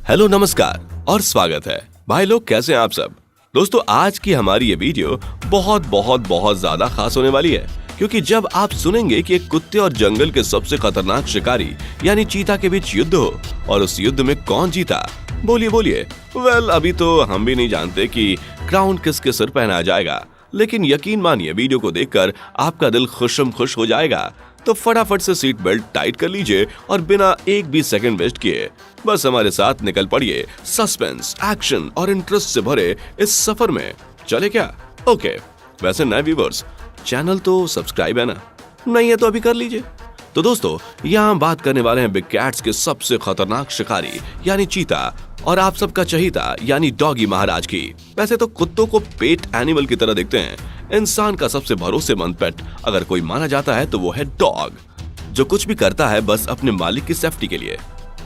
Hello, नमस्कार और स्वागत है। भाई लोग, कैसे हैं आप सब? दोस्तों, आज की हमारी ये वीडियो बहुत ज्यादा खास होने वाली है, क्योंकि जब आप सुनेंगे कि एक कुत्ते और जंगल के सबसे खतरनाक शिकारी यानी चीता के बीच युद्ध हो और उस युद्ध में कौन जीता, बोलिए। वेल, अभी तो हम भी नहीं जानते कि क्राउन किसके सिर पहना जाएगा, लेकिन यकीन मानिए वीडियो को देखकर आपका दिल खुश हो जाएगा। तो फटाफट से सीट बेल्ट टाइट कर लीजिए और बिना एक भी सेकंड वेस्ट किए बस हमारे साथ निकल पड़िए सस्पेंस, एक्शन और इंटरेस्ट से भरे इस सफर में। चले क्या? ओके। वैसे नए व्यूअर्स, चैनल तो सब्सक्राइब है ना? नहीं है तो अभी कर लीजिए। तो दोस्तों, यहाँ हम बात करने वाले हैं बिग कैट्स के सबसे खतरनाक शिकारी यानी चीता और आप सबका चहीता यानी डॉगी महाराज की। वैसे तो कुत्तों को पेट एनिमल की तरह देखते हैं। इंसान का सबसे भरोसेमंद पेट अगर कोई माना जाता है तो वो है डॉग, जो कुछ भी करता है बस अपने मालिक की सेफ्टी के लिए।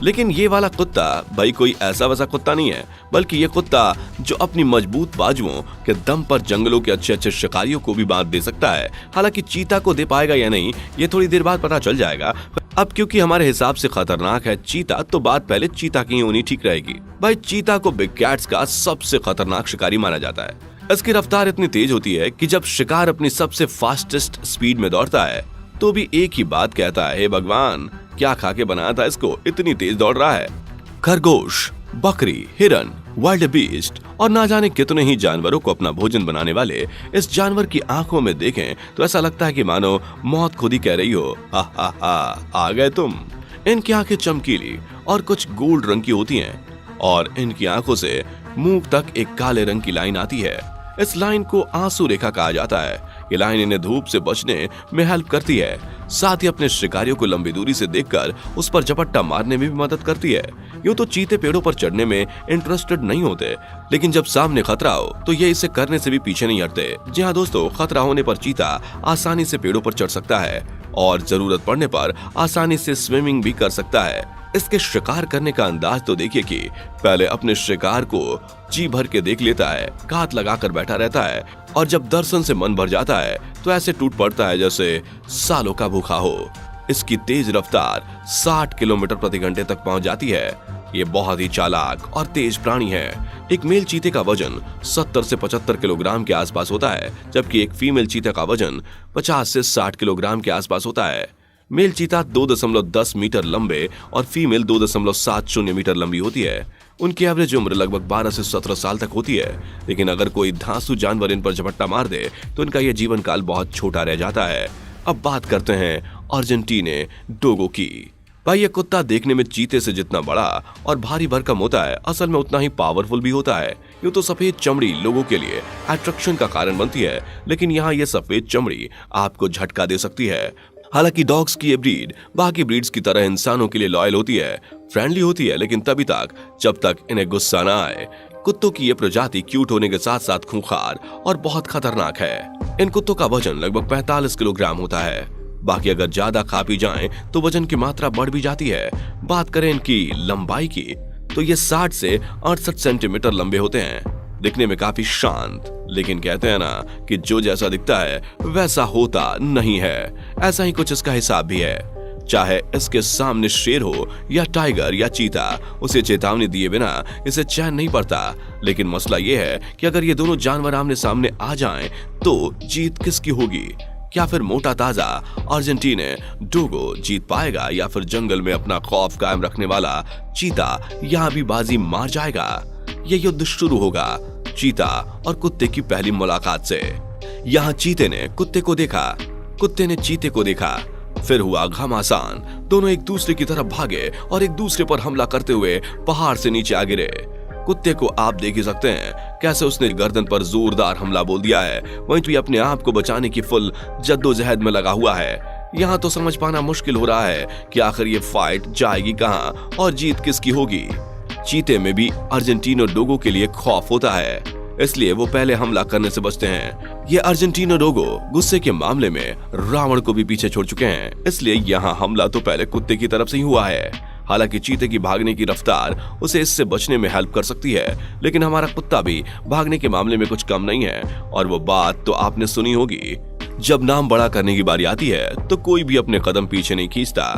लेकिन ये वाला कुत्ता भाई कोई ऐसा वैसा कुत्ता नहीं है, बल्कि ये कुत्ता जो अपनी मजबूत बाजुओं के दम पर जंगलों के अच्छे शिकारियों को भी बांध दे सकता है। हालांकि चीता को दे पाएगा या नहीं ये थोड़ी देर बाद पता चल जाएगा। अब क्योंकि हमारे हिसाब से खतरनाक है चीता, तो बात पहले चीता की होनी ठीक रहेगी। भाई, चीता को बिग कैट्स का सबसे खतरनाक शिकारी माना जाता है। इसकी रफ्तार इतनी तेज होती है कि जब शिकार अपनी सबसे फास्टेस्ट स्पीड में दौड़ता है तो भी एक ही बात कहता है, हे भगवान, क्या खा के बनाया था इसको, इतनी तेज दौड़ रहा है। खरगोश, बकरी, हिरन, वाइल्ड बीस्ट और ना जाने कितने ही जानवरों को अपना भोजन बनाने वाले इस जानवर की आंखों में देखें तो ऐसा लगता है कि मानो मौत खुद ही कह रही हो, हा, आ गए तुम। इनकी आंखें चमकीली और कुछ गोल्ड रंग की होती हैं और इनकी आंखों से मुंह तक एक काले रंग की लाइन आती है। इस लाइन को आंसू रेखा कहा जाता है। ये लाइन इन्हें धूप से बचने में हेल्प करती है, साथ ही अपने शिकारियों को लंबी दूरी से देखकर उस पर झपट्टा मारने में भी मदद करती है। यूं तो चीते पेड़ों पर चढ़ने में इंटरेस्टेड नहीं होते, लेकिन जब सामने खतरा हो तो ये इसे करने से भी पीछे नहीं हटते। जी हाँ दोस्तों, खतरा होने पर चीता आसानी से पेड़ों पर चढ़ सकता है और जरूरत पड़ने पर आसानी से स्विमिंग भी कर सकता है। इसके शिकार करने का अंदाज तो देखिए कि पहले अपने शिकार को जी भर के देख लेता है, घात लगाकर बैठा रहता है और जब दर्शन से मन भर जाता है तो ऐसे टूट पड़ता है जैसे सालों का भूखा हो। इसकी तेज रफ्तार 60 किलोमीटर प्रति घंटे तक पहुंच जाती है। ये बहुत ही चालाक और तेज प्राणी है। एक मेल चीते का वजन 70 से 75 किलोग्राम के आसपास होता है, जबकि एक फीमेल चीते का वजन 50 से 60 किलोग्राम के आसपास होता है। मेल चीता 2.10 मीटर लंबे और फीमेल 2.70 मीटर लंबी होती है। उनकी एवरेज उम्र लगभग 12 से 17 साल तक होती है, लेकिन अगर कोई धांसू जानवर इन पर झपट्टा मार दे तो इनका यह जीवन काल बहुत छोटा रह जाता है। अब बात करते हैं अर्जेंटीने डोगो की। भाई, ये कुत्ता देखने में चीते से जितना बड़ा और भारी भरकम होता है, असल में उतना ही पावरफुल भी होता है। यूं तो सफेद चमड़ी लोगों के लिए अट्रैक्शन का कारण बनती है, लेकिन यहाँ ये सफेद चमड़ी आपको झटका दे सकती है। हालांकि डॉग्स की ये ब्रीड बाकी ब्रीड्स की तरह इंसानों के लिए लॉयल होती है, फ्रेंडली होती है, लेकिन तभी तक जब तक इन्हें गुस्सा ना आए। कुत्तों की ये प्रजाति क्यूट होने के साथ साथ खूंखार और बहुत खतरनाक है। इन कुत्तों का वजन लगभग 45 किलोग्राम होता है। बाकी अगर ज्यादा खा पी जाएं तो वजन की मात्रा बढ़ भी जाती है। बात करें इनकी लंबाई की तो ये 60 से 68 सेंटीमीटर लंबे होते हैं। दिखने में काफी शांत, लेकिन कहते हैं ना कि जो जैसा दिखता है वैसा होता नहीं है। ऐसा ही कुछ इसका हिसाब भी है। चाहे इसके सामने शेर हो या टाइगर या चीता, उसे चेतावनी दिए बिना इसे चैन नहीं पड़ता। लेकिन मसला ये है कि अगर ये दोनों जानवर आमने सामने आ जाएं तो जीत किसकी होगी? क्या फिर मोटा ताजा अर्जेंटीने डोगो जीत पाएगा या फिर जंगल में अपना खौफ कायम रखने वाला चीता यहाँ भी बाजी मार जाएगा? ये युद्ध शुरू होगा चीता और कुत्ते की पहली मुलाकात से। यहाँ चीते ने कुत्ते को देखा, कुत्ते ने चीते को देखा, फिर हुआ घमासान। दोनों एक दूसरे की तरफ भागे और एक दूसरे पर हमला करते हुए पहाड़ से नीचे आ गिरे। कुत्ते को आप देख ही सकते हैं कैसे उसने गर्दन पर जोरदार हमला बोल दिया है, वहीं भी अपने आप को बचाने की फुल जद्दोजहद में लगा हुआ है। यहाँ तो समझ पाना मुश्किल हो रहा है कि आखिर ये फाइट जाएगी कहाँ और जीत किसकी होगी। चीते में भी अर्जेंटीनो डोगो के लिए खौफ होता है, इसलिए वो पहले हमला करने से बचते हैं। ये अर्जेंटीनो डोगो गुस्से के मामले में रावण को भी पीछे छोड़ चुके हैं, इसलिए यहाँ हमला तो पहले कुत्ते की तरफ से ही हुआ है। हालांकि चीते की भागने की रफ्तार उसे इससे बचने में हेल्प कर सकती है, लेकिन हमारा कुत्ता भी भागने के मामले में कुछ कम नहीं है। और वो बात तो आपने सुनी होगी, जब नाम बड़ा करने की बारी आती है तो कोई भी अपने कदम पीछे नहीं खींचता।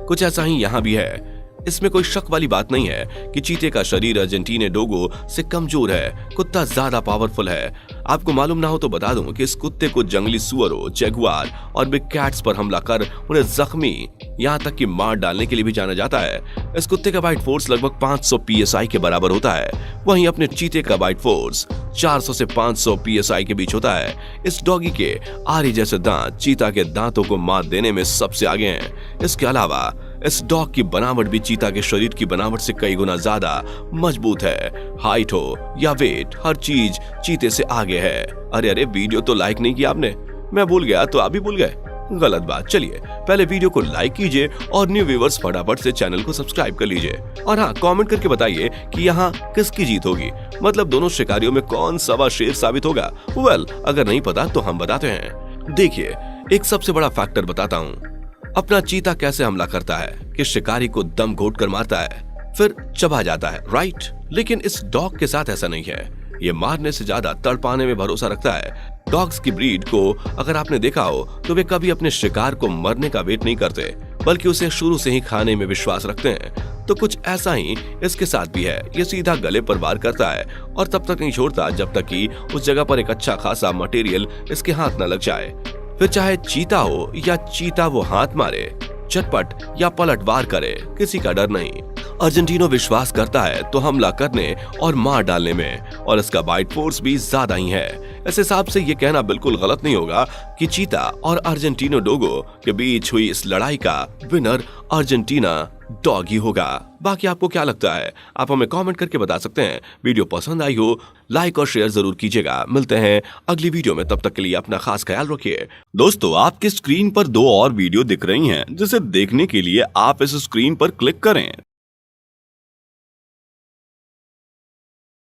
कुछ ऐसा ही यहाँ भी है। इसमें कोई शक वाली बात नहीं है कि चीते का शरीर अर्जेंटीना डोगो से कमजोर है। कुत्ता ज्यादा पावरफुल है। आपको मालूम ना हो तो बता दूं कि इस कुत्ते को जंगली सुअरों, जगुआर और बिग कैट्स पर हमला कर उन्हें जख्मी यहाँ तक कि मार डालने के लिए भी जाना जाता है। इस कुत्ते का बाइट फोर्स लगभग 500 PSI के बराबर होता है। वहीं अपने चीते का बाइट फोर्स 400 से 500 PSI के बीच होता है। इस डॉगी के आरी जैसे दांत चीता के दांतों को मात देने में सबसे आगे हैं। इसके अलावा इस डॉग की बनावट भी चीता के शरीर की बनावट से कई गुना ज्यादा मजबूत है। हाइट हो या वेट, हर चीज चीते से आगे है। अरे वीडियो तो लाइक नहीं किया आपने। मैं भूल गया तो आप भी भूल गए, गलत बात। चलिए पहले वीडियो को लाइक कीजिए और न्यू व्यूअर्स फटाफट से चैनल को सब्सक्राइब कर लीजिए। और हाँ, कमेंट करके बताइए कि यहाँ किसकी जीत होगी, मतलब दोनों शिकारियों में कौन सवा शेर साबित होगा। वेल, अगर नहीं पता तो हम बताते हैं। देखिए, एक सबसे बड़ा फैक्टर बताता हूँ। अपना चीता कैसे हमला करता है कि शिकारी को दम घोट कर मारता है, फिर चबा जाता है, राइट। लेकिन इस डॉग के साथ ऐसा नहीं है। ये मारने से ज्यादा तड़पाने में भरोसा रखता है। डॉग्स की ब्रीड को अगर आपने देखा हो तो वे कभी अपने शिकार को मरने का वेट नहीं करते, बल्कि उसे शुरू से ही खाने में विश्वास रखते हैं। तो कुछ ऐसा ही इसके साथ भी है। ये सीधा गले पर वार करता है और तब तक नहीं छोड़ता जब तक कि उस जगह पर एक अच्छा खासा मटेरियल इसके हाथ न लग जाए। फिर चाहे चीता हो या चीता वो हाथ मारे, चटपट या पलटवार करे, किसी का डर नहीं। अर्जेंटीनो विश्वास करता है तो हमला करने और मार डालने में, और इसका बाइट फोर्स भी ज्यादा ही है। इस हिसाब से ये कहना बिल्कुल गलत नहीं होगा कि चीता और अर्जेंटीनो डोगो के बीच हुई इस लड़ाई का विनर अर्जेंटीना डॉग ही होगा। बाकी आपको क्या लगता है, आप हमें कमेंट करके बता सकते हैं। वीडियो पसंद आई हो लाइक और शेयर जरूर कीजिएगा। मिलते हैं अगली वीडियो में, तब तक के लिए अपना खास ख्याल रखिए। दोस्तों, आपकी स्क्रीन पर 2 और वीडियो दिख रही हैं, जिसे देखने के लिए आप इस स्क्रीन पर क्लिक करें।